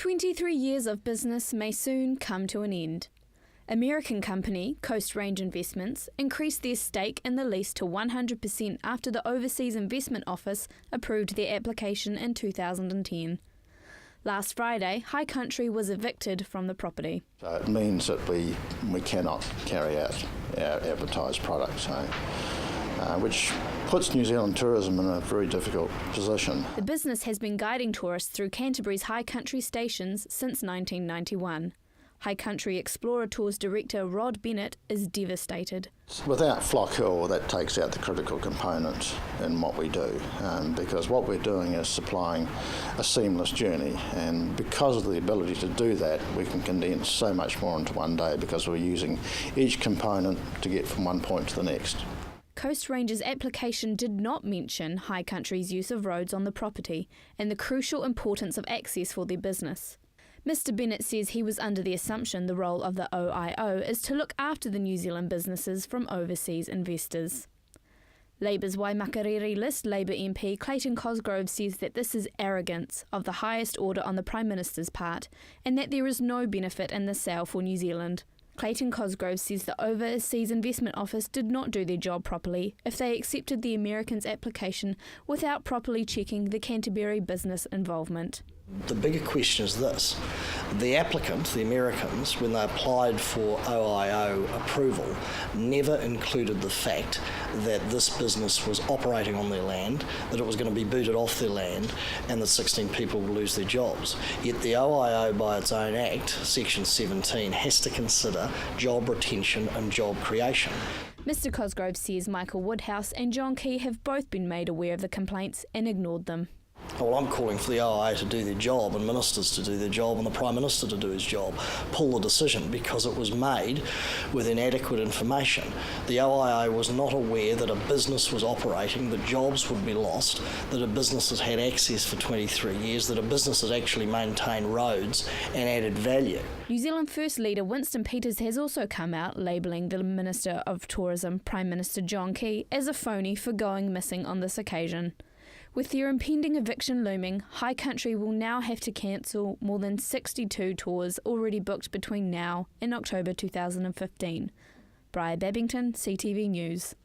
23 years of business may soon come to an end. American company Coast Range Investments increased their stake in the lease to 100% after the Overseas Investment Office approved their application in 2010. Last Friday, High Country was evicted from the property. So it means that we cannot carry out our advertised products, which puts New Zealand tourism in a very difficult position. The business has been guiding tourists through Canterbury's High Country stations since 1991. High Country Explorer Tours director Rod Bennett is devastated. Without Flock Hill, that takes out the critical component in what we do, because what we're doing is supplying a seamless journey, and because of the ability to do that, we can condense so much more into one day because we're using each component to get from one point to the next. Coast Range's application did not mention High Country's use of roads on the property and the crucial importance of access for their business. Mr Bennett says he was under the assumption the role of the OIO is to look after the New Zealand businesses from overseas investors. Labour's Waimakariri List Labour MP Clayton Cosgrove says that this is arrogance of the highest order on the Prime Minister's part and that there is no benefit in the sale for New Zealand. Clayton Cosgrove says the Overseas Investment Office did not do their job properly if they accepted the Americans' application without properly checking the Canterbury business involvement. The bigger question is this: the applicant, the Americans, when they applied for OIO approval, never included the fact that this business was operating on their land, that it was going to be booted off their land, and that 16 people would lose their jobs. Yet the OIO, by its own act, Section 17, has to consider job retention and job creation. Mr Cosgrove says Michael Woodhouse and John Key have both been made aware of the complaints and ignored them. Well, I'm calling for the OIO to do their job and ministers to do their job and the Prime Minister to do his job. Pull the decision because it was made with inadequate information. The OIO was not aware that a business was operating, that jobs would be lost, that a business has had access for 23 years, that a business has actually maintained roads and added value. New Zealand First Leader Winston Peters has also come out labelling the Minister of Tourism, Prime Minister John Key, as a phony for going missing on this occasion. With their impending eviction looming, High Country will now have to cancel more than 62 tours already booked between now and October 2015. Briar Babington, CTV News.